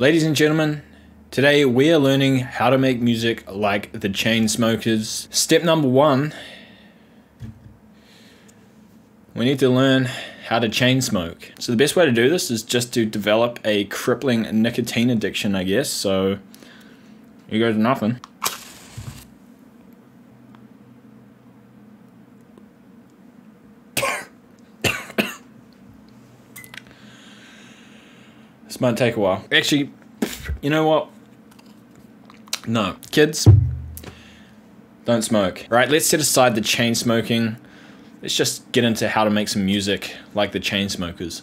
Ladies and gentlemen, today we are learning how to make music like the Chainsmokers. Step number 1, we need to learn how to chain smoke. So the best way to do this is just to develop a crippling nicotine addiction, I guess. So here goes nothing. This might take a while. Actually, you know what? No. Kids, don't smoke. Right, let's set aside the chain smoking. Let's just get into how to make some music like the Chainsmokers.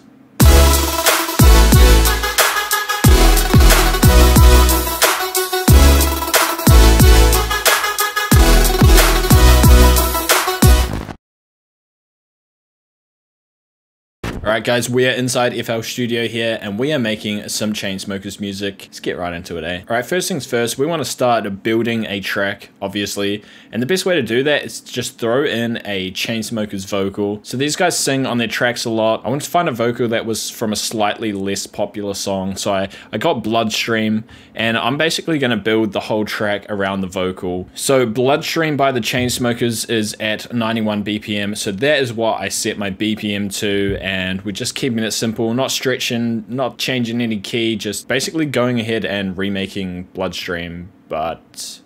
Alright guys, we are inside FL Studio here and we are making some Chainsmokers music. Let's get right into it, eh? Alright, first things first, we want to start building a track, obviously. And the best way to do that is just throw in a Chainsmokers vocal. So these guys sing on their tracks a lot. I wanted to find a vocal that was from a slightly less popular song. So I got Bloodstream and I'm basically going to build the whole track around the vocal. So Bloodstream by the Chainsmokers is at 91 BPM. So that is what I set my BPM to, and we're just keeping it simple, not stretching, not changing any key, just basically going ahead and remaking Bloodstream, but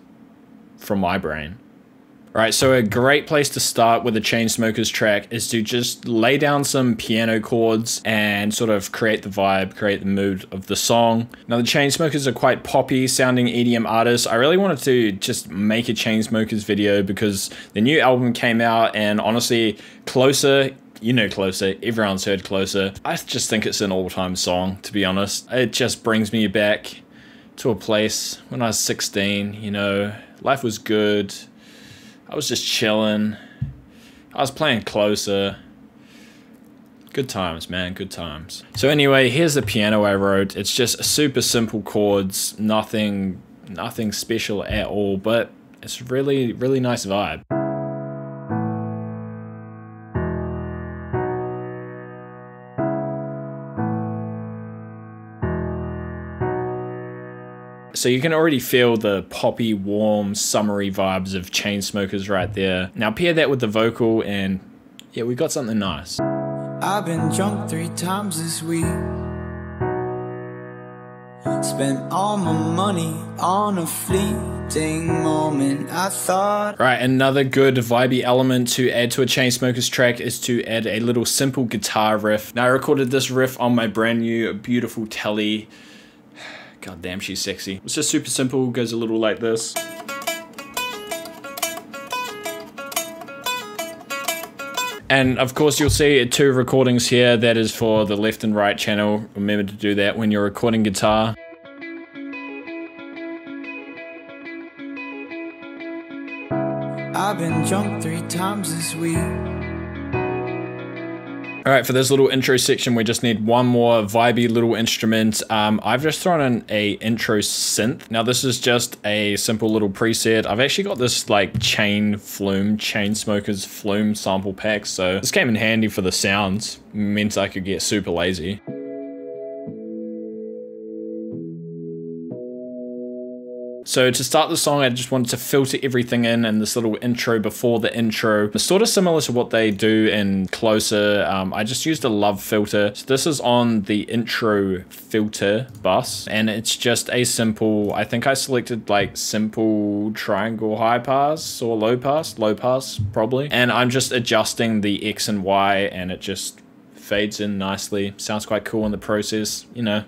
from my brain. Alright, so a great place to start with a Chainsmokers track is to just lay down some piano chords and sort of create the vibe, create the mood of the song. Now the Chainsmokers are quite poppy sounding EDM artists. I really wanted to just make a Chainsmokers video because the new album came out, and honestly, Closer, you know Closer, everyone's heard Closer. I just think it's an all-time song, to be honest. It just brings me back to a place when I was 16, you know, life was good. I was just chilling. I was playing Closer. Good times, man, good times. So anyway, here's the piano I wrote. It's just super simple chords, nothing special at all, but it's really nice vibe. So you can already feel the poppy, warm, summery vibes of Chainsmokers right there. Now pair that with the vocal and yeah, we got something nice. I've been drunk 3 times this week. Spent all my money on a fleeting moment. I thought. Right, another good vibey element to add to a Chainsmokers track is to add a little simple guitar riff. Now I recorded this riff on my brand new beautiful Tele. God damn, she's sexy. It's just super simple, goes a little like this. And of course you'll see 2 recordings here. That is for the left and right channel. Remember to do that when you're recording guitar. I've been drunk 3 times this week. Alright, for this little intro section, we just need one more vibey little instrument. I've just thrown in a intro synth. Now this is just a simple little preset. I've actually got this like Chainsmokers Flume sample pack, so this came in handy for the sounds. Meant I could get super lazy. So to start the song, I just wanted to filter everything in this little intro before the intro. It's sort of similar to what they do in Closer. I just used a love filter. So this is on the intro filter bus, and it's just a simple, I think I selected like simple triangle high pass or low pass probably. And I'm just adjusting the X and Y and it just fades in nicely. Sounds quite cool in the process, you know.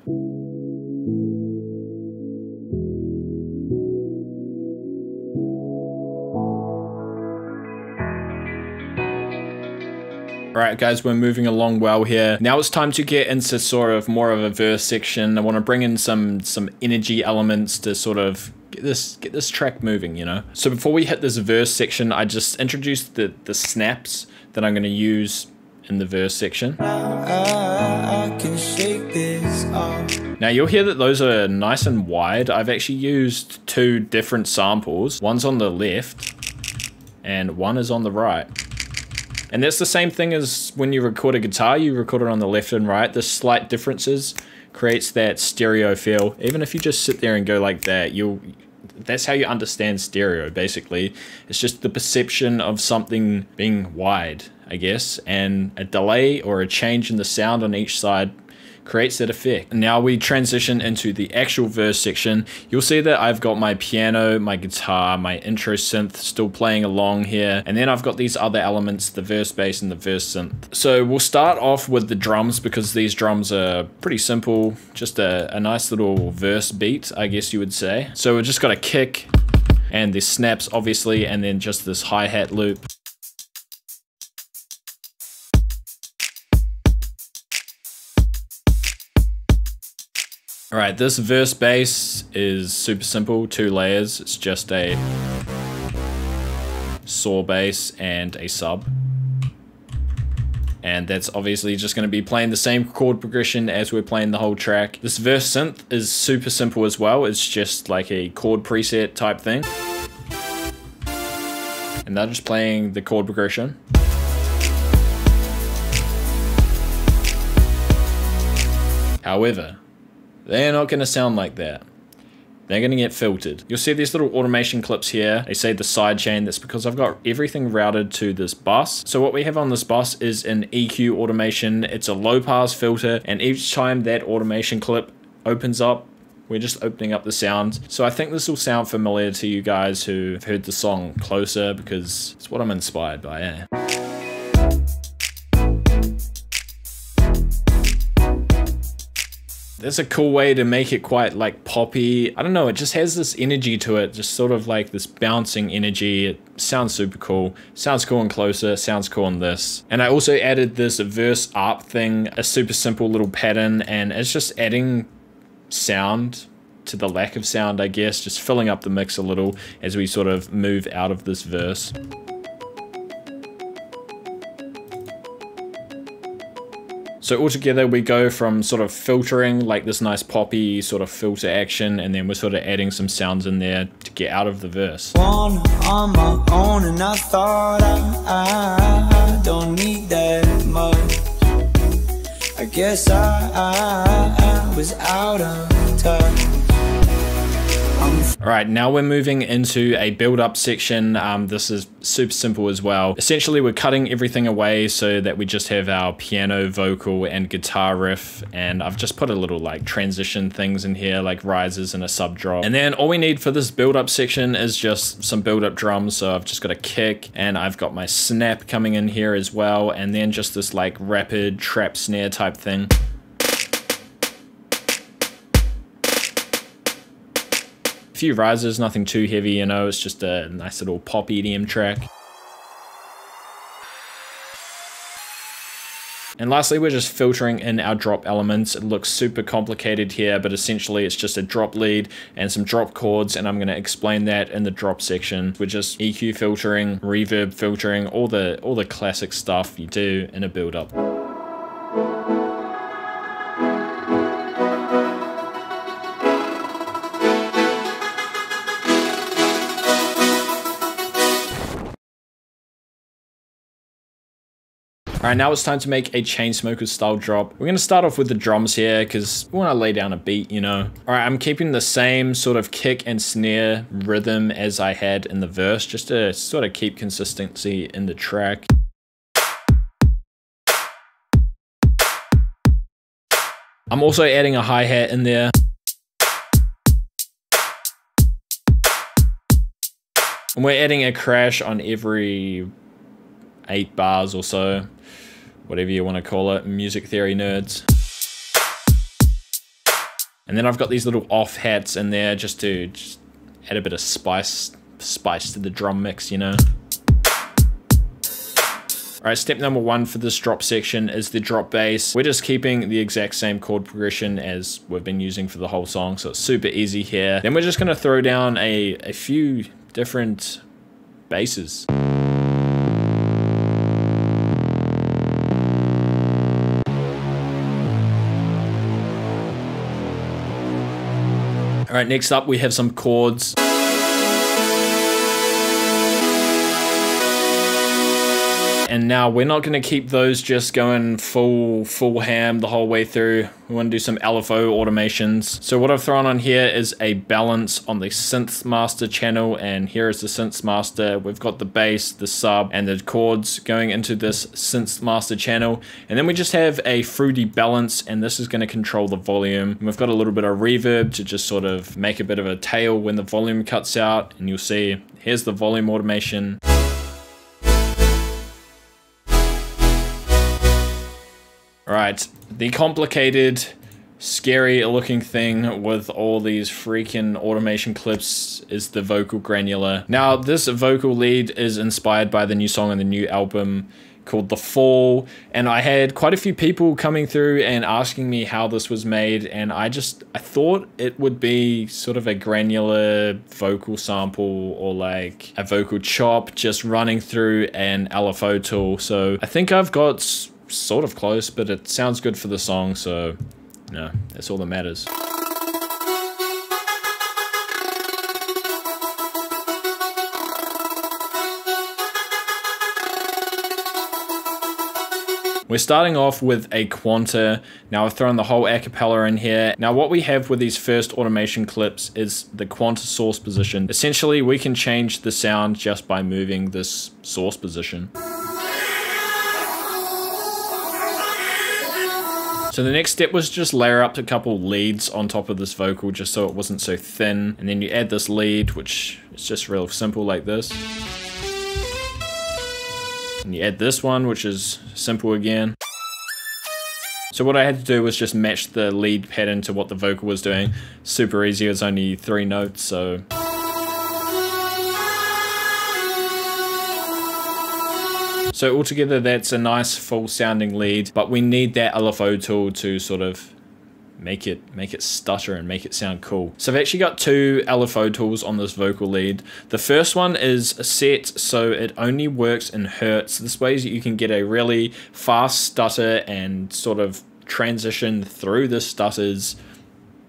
Alright guys, we're moving along well here. Now it's time to get into sort of more of a verse section. I want to bring in some energy elements to sort of get this track moving, you know. So before we hit this verse section, I just introduced the snaps that I'm going to use in the verse section. I can shake this off. Now you'll hear that those are nice and wide. I've actually used 2 different samples. One's on the left and one is on the right. And that's the same thing as when you record a guitar, you record it on the left and right. There's slight differences creates that stereo feel. Even if you just sit there and go like that, that's how you understand stereo, basically. It's just the perception of something being wide, I guess, and a delay or a change in the sound on each side creates that effect. Now we transition into the actual verse section. You'll see that I've got my piano, my guitar, my intro synth still playing along here, and then I've got these other elements, the verse bass and the verse synth. So we'll start off with the drums because these drums are pretty simple, just a nice little verse beat, I guess you would say. So we've just got a kick and the snaps obviously, and then just this hi-hat loop. All right, this verse bass is super simple, 2 layers. It's just a saw bass and a sub. And that's obviously just going to be playing the same chord progression as we're playing the whole track. This verse synth is super simple as well. It's just like a chord preset type thing. And they're just playing the chord progression. However, they're not going to sound like that. They're going to get filtered. You'll see these little automation clips here. They say the sidechain. That's because I've got everything routed to this bus. So what we have on this bus is an EQ automation. It's a low pass filter, and each time that automation clip opens up, we're just opening up the sound. So I think this will sound familiar to you guys who have heard the song Closer, because it's what I'm inspired by, eh? That's a cool way to make it quite like poppy. I don't know, it just has this energy to it, just sort of like this bouncing energy. It sounds super cool. Sounds cool and Closer, sounds cool on this. And I also added this verse ARP thing, a super simple little pattern, and it's just adding sound to the lack of sound, I guess, just filling up the mix a little as we sort of move out of this verse. So altogether we go from sort of filtering like this nice poppy sort of filter action, and then we're sort of adding some sounds in there to get out of the verse. On my own, and I thought I don't need that much. I guess I was out of touch. All right, now we're moving into a build-up section. This is super simple as well. Essentially, we're cutting everything away so that we just have our piano, vocal, and guitar riff. And I've just put a little like transition things in here, like rises and a sub drop. And then all we need for this build-up section is just some build-up drums. So I've just got a kick, and I've got my snap coming in here as well. And then just this like rapid trap snare type thing. Few rises, nothing too heavy, you know, it's just a nice little pop EDM track. And lastly, we're just filtering in our drop elements. It looks super complicated here, but essentially it's just a drop lead and some drop chords, and I'm going to explain that in the drop section. We're just EQ filtering, reverb filtering, all the classic stuff you do in a build-up. All right, now it's time to make a Chainsmokers style drop. We're gonna start off with the drums here because we wanna lay down a beat, you know. All right, I'm keeping the same sort of kick and snare rhythm as I had in the verse, just to sort of keep consistency in the track. I'm also adding a hi-hat in there. And we're adding a crash on every 8 bars or so, whatever you want to call it, music theory nerds. And then I've got these little off hats in there just to add a bit of spice to the drum mix, you know. All right, step number 1 for this drop section is the drop bass. We're just keeping the exact same chord progression as we've been using for the whole song, so it's super easy here. Then we're just gonna throw down a few different basses. All right, next up we have some chords. and now we're not going to keep those just going full ham the whole way through. We want to do some LFO automations. So what I've thrown on here is a balance on the synth master channel, and here is the synth master. We've got the bass, the sub, and the chords going into this synth master channel, and then we just have a fruity balance, and this is going to control the volume. And we've got a little bit of reverb to just sort of make a bit of a tail when the volume cuts out, and you'll see here's the volume automation. Right, the complicated, scary looking thing with all these freaking automation clips is the vocal granular. Now, this vocal lead is inspired by the new song on the new album called The Fall, and I had quite a few people coming through and asking me how this was made, and I thought it would be sort of a granular vocal sample or like a vocal chop just running through an LFO tool. So I think I've got sort of close, but it sounds good for the song, so no, that's all that matters. We're starting off with a Quanta. Now I've thrown the whole acapella in here. Now what we have with these first automation clips is the Quanta source position. Essentially, we can change the sound just by moving this source position. So the next step was just layer up a couple leads on top of this vocal just so it wasn't so thin. And then you add this lead, which is just real simple like this. And you add this one, which is simple again. So what I had to do was just match the lead pattern to what the vocal was doing. Super easy, it's only 3 notes, so. So altogether, that's a nice full sounding lead, but we need that LFO tool to sort of make it stutter and make it sound cool. So I've actually got 2 LFO tools on this vocal lead. The first one is set, so it only works in hertz. This way you can get a really fast stutter and sort of transition through the stutters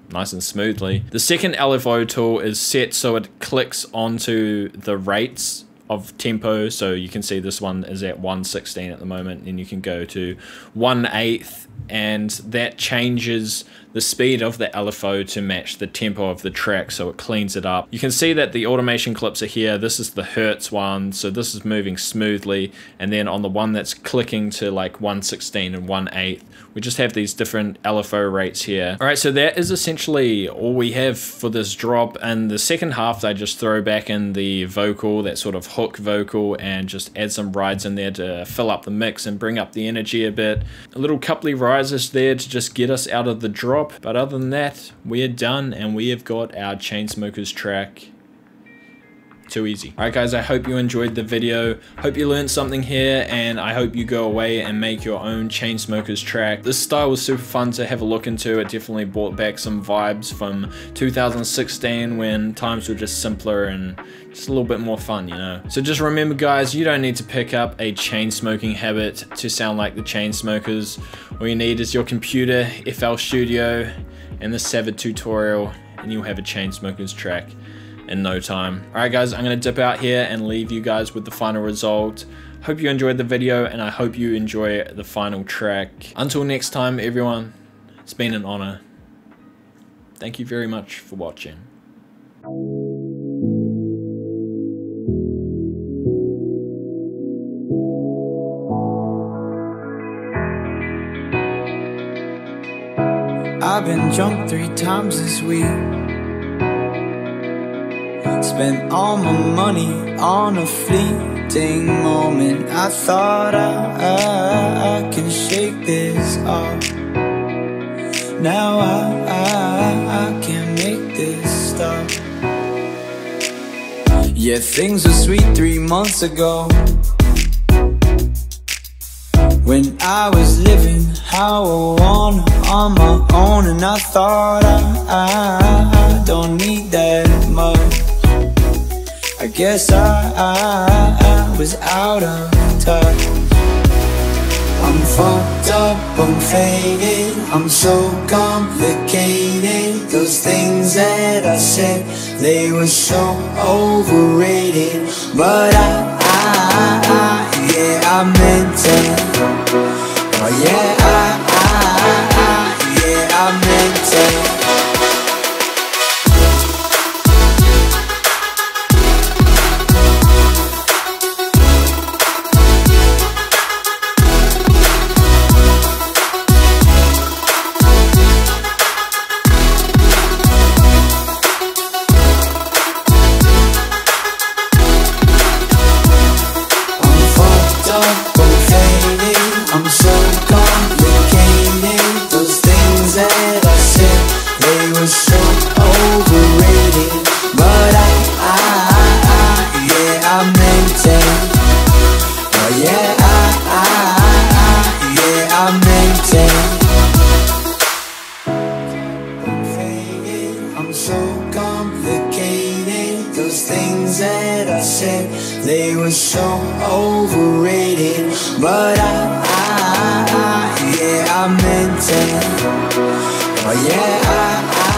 nice and smoothly. The second LFO tool is set, so it clicks onto the rates of tempo, so you can see this one is at 1/16 at the moment, and you can go to 1/8, and that changes the speed of the LFO to match the tempo of the track, so it cleans it up. You can see that the automation clips are here. This is the hertz one, so this is moving smoothly, and then on the one that's clicking to like 1/16 and 1/8, we just have these different LFO rates here. Alright, so that is essentially all we have for this drop, and the second half I just throw back in the vocal, that sort of hook vocal, and just add some rides in there to fill up the mix and bring up the energy a bit. A little coupley rises there to just get us out of the drop. But other than that, we are done, and we have got our Chainsmokers track. Too easy. Alright guys, I hope you enjoyed the video. Hope you learned something here, and I hope you go away and make your own Chainsmokers track. This style was super fun to have a look into. It definitely brought back some vibes from 2016 when times were just simpler and just a little bit more fun, you know. So just remember guys, you don't need to pick up a chain smoking habit to sound like the Chainsmokers. All you need is your computer, FL Studio, and the Savid tutorial, and you'll have a Chainsmokers track in no time. Alright guys, I'm gonna dip out here and leave you guys with the final result. Hope you enjoyed the video, and I hope you enjoy the final track. Until next time everyone, it's been an honor. Thank you very much for watching. I've been drunk 3 times this week. Spent all my money on a fleeting moment. I thought I can shake this off. Now I can't make this stop. Yeah, things were sweet 3 months ago, when I was living how I want on my own, and I thought I don't need that much. I guess I was out of touch. I'm fucked up, I'm faded, I'm so complicated. Those things that I said, they were so overrated. But yeah, I meant it. Oh yeah, yeah, I meant it. I'm so complicated. Those things that I said, they were so overrated. But yeah, I meant it. Oh yeah, yeah, I meant it. I'm so complicated. Those things that I said, they were so overrated. But yeah, I meant it. Oh yeah,